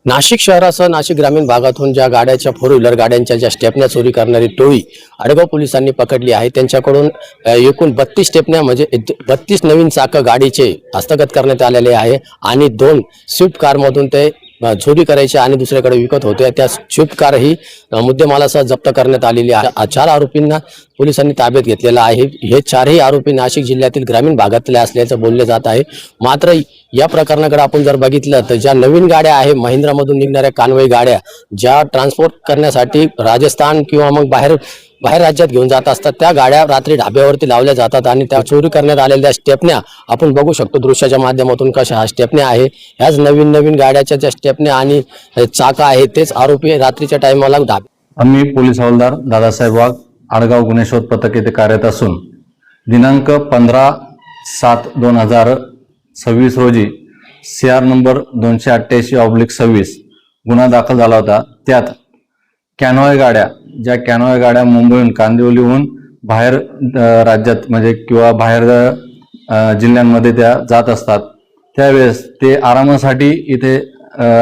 नाशिक शहरासह नाशिक ग्रामीण भागातून ज्या गाड्याच्या फोर व्हीलर गाड्यांच्या ज्या स्टेपन्या चोरी करणारी टोळी आडगाव पोलिसांनी पकडली आहे, त्यांच्याकडून एकूण 32 स्टेपन्या म्हणजे 32 नवीन चाकं गाडीचे हस्तगत करण्यात आलेले आहे आणि 2 स्विफ्ट कारमधून ते चोरी करायचे आणि दुसऱ्याकडे विकत होते। त्या स्विफ्ट कार ही मुद्देमालासह जप्त करण्यात आलेली आहे। 4 आरोपींना पोलिसांनी ताब्यात घेतलेला आहे। हे 4ही आरोपी नाशिक जिल्ह्यातील ग्रामीण भागातले असल्याचं बोलले जात आहे। मात्र या प्रकरणाकडे आपण जर बघितलं तर ज्या नवीन गाड्या आहे, महिंद्रामधून निघणाऱ्या कानवई गाड्या ज्या ट्रान्सपोर्ट करण्यासाठी राजस्थान किंवा मग बाहेर राज्यात घेऊन जात असतात, त्या गाड्या रात्री ढाब्यावरती लावल्या जातात आणि त्या चोरी करण्यात आलेल्या स्टेपन्या आपण बघू शकतो दृश्याच्या माध्यमातून कशा हा स्टेपन्या आहे। ह्याच नवीन गाड्याच्या ज्या स्टेपन्या आणि चाका आहे तेच आरोपी रात्रीच्या टायमाला आम्ही पोलीस हवालदार दादासाहेब वाघ आडगाव गुन्हे शोध पथक येथे कार्यरत असून दिनांक 15/7/2026 रोजी CR नंबर 288/26 गुन्हा दाखल झाला होता। त्यात कॅनोय गाड्या, ज्या कॅनोय गाड्या मुंबईहून कांदिवलीहून बाहेर राज्यात म्हणजे किंवा बाहेर जिल्ह्यांमध्ये त्या जात असतात, त्यावेळेस ते आरामासाठी इथे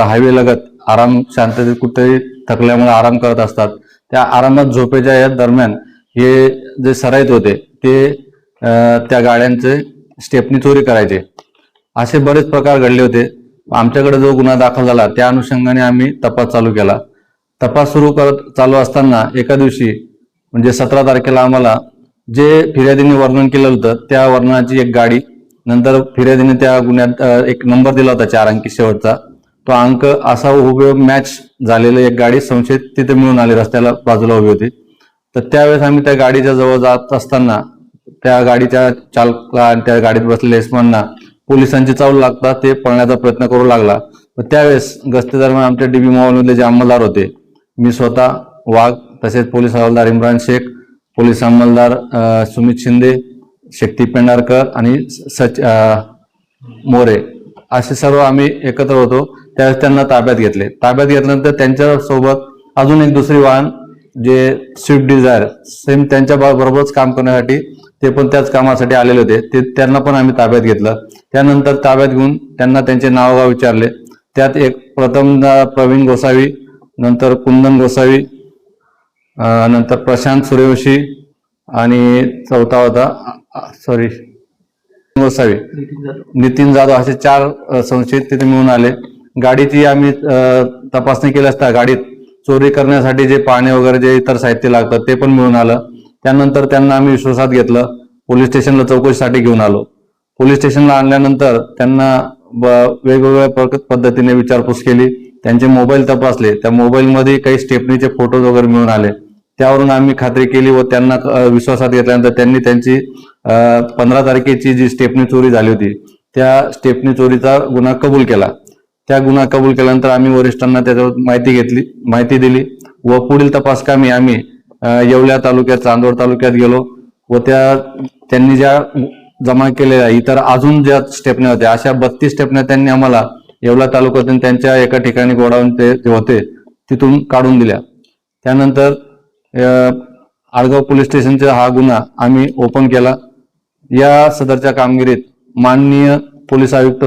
हायवे लगत आराम शांततेत कुठेही थकल्यामुळे आराम करत असतात। त्या आरामात झोपेच्या या दरम्यान हे जे सराईत होते ते त्या गाड्यांचे स्टेपनी चोरी करायचे। असे बरेच प्रकार घडले होते। आमच्याकडे जो गुन्हा दाखल झाला त्या अनुषंगाने आम्ही तपास चालू केला। तपास चालू असताना एका दिवशी म्हणजे 17 तारखेला आम्हाला जे फिर्यादीने वर्णन केलं होतं त्या वर्णनाची एक गाडी, नंतर फिर्यादीने त्या गुन्ह्यात एक नंबर दिला होता 4 अंकी शेवटचा, तो अंक असा हुबेहूब मॅच झालेलं एक गाडी संशयित तिथे मिळून आली, रस्त्याला बाजूला उभी होती। तर त्यावेळेस आम्ही त्या गाडीच्या जवळ जात असताना त्या गाडीच्या चालकाला आणि त्या गाडीत बसलेल्या इसमांना पोलिसांची चावल लागता ते पळण्याचा प्रयत्न करू लागला। त्यावेळेस गस्ती दरम्यान आमच्या DB मॉलमधले जे अंमलदार होते, मी स्वतः वाघ, तसेच पोलीस हवालदार इम्रान शेख, पोलीस अंमलदार सुमित शिंदे, शक्ती पेंढारकर आणि मोरे, असे सर्व आम्ही एकत्र होतो। त्यावेळेस त्यांना ताब्यात घेतले। ताब्यात घेतल्यानंतर त्यांच्या सोबत अजून एक दुसरी वाहन जे स्विफ्ट डिझायर सेम त्यांच्या बरोबरच काम करण्यासाठी ते पण त्याच कामासाठी आलेले होते, ते त्यांना पण आम्ही ताब्यात घेतलं। त्यानंतर ताब्यात घेऊन त्यांना त्यांचे नावगाव विचारले। त्यात एक प्रथम प्रवीण गोसावी, नंतर कुंदन गोसावी, नंतर प्रशांत सूर्यवंशी आणि चौथा होता गोसावी, नितीन जाधव, असे 4 संशयित तिथे मिळून आले। गाडीची आम्ही तपासणी केली असता गाडीत चोरी करण्यासाठी जे पाणी वगैरे जे इतर साहित्य लागतं ते पण मिळून आलं। त्यानंतर त्यांना आम्ही विश्वासात घेतलं, पोलीस स्टेशनला चौकशीसाठी घेऊन आलो। पोलीस स्टेशनला आणल्यानंतर त्यांना वेगवेगळ्या पद्धतीने विचारपूस केली, त्यांचे मोबाईल तपासले, त्या मोबाईलमध्ये काही स्टेपनीचे फोटोज वगैरे मिळून आले। त्यावरून आम्ही खात्री केली व त्यांना विश्वासात घेतल्यानंतर त्यांनी त्यांची 15 तारखेची जी स्टेपनी चोरी झाली होती त्या स्टेपनी चोरीचा गुन्हा कबूल केला। त्या गुन्हा कबूल केल्यानंतर आम्ही वरिष्ठांना त्याच्यावर माहिती दिली व पुढील तपास कामी आम्ही येवला तालुक्यात, चांदवड तालुक्यात गेलो व त्यांनी ज्या जमा केलेल्या इतर अजून ज्या स्टेपन्या होत्या अशा 32 स्टेपन्या त्यांनी आम्हाला येवला तालुक्यातून त्यांच्या एका ठिकाणी गोडाऊन ते होते तिथून काढून दिल्या। त्यानंतर आडगाव पोलीस स्टेशनचा हा गुन्हा आम्ही ओपन केला। या सदरच्या कामगिरीत माननीय पोलीस आयुक्त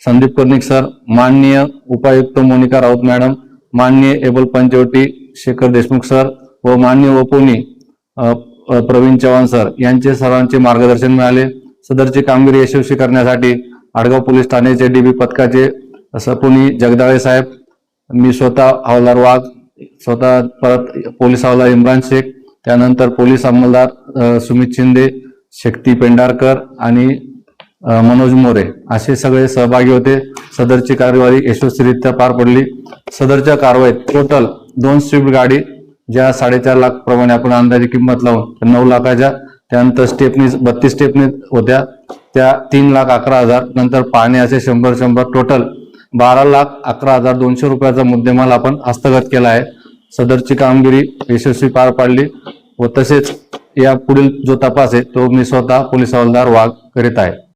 संदीप कर्णिक सर, माननीय उपायुक्त मोनिका राऊत मॅडम, माननीय एबल पंचवटी शेखर देशमुख सर व माननीय वपोनी प्रवीण चव्हाण सर यांचे सर्वांचे मार्गदर्शन मिळाले। सदरची कामगिरी यशस्वी करण्यासाठी आडगाव पोलीस ठाण्याचे DB पथकाचे सपोनी जगदाळे साहेब, मी स्वतः हवालदार वाघ, स्वतः परत पोलीस हवालदार इम्रान शेख, त्यानंतर पोलीस अंमलदार सुमित शिंदे, शक्ती पेंढारकर आणि मनोज मोरे असे सगळे सहभागी होते। सदरची कार्यवाही यशस्वीरित्या पार पडली। सदरच्या कारवाईत टोटल 2 स्विफ्ट गाडी ज्या 4.5 लाख प्रमाणे आपण अंदाजे किंमत लावून 9 लाखाच्या, त्यानंतर स्टेपनी 32 स्टेपनी होत्या त्या 3,11,000, नंतर पाणी असे 100 टोटल 12,11,200 रुपयाचा मुद्देमाल आपण हस्तगत केला आहे। सदरची कामगिरी यशस्वी पार पाडली व तसेच या पुढील जो तपास आहे तो मी स्वतः पोलीस हवालदार वाघ करीत आहे।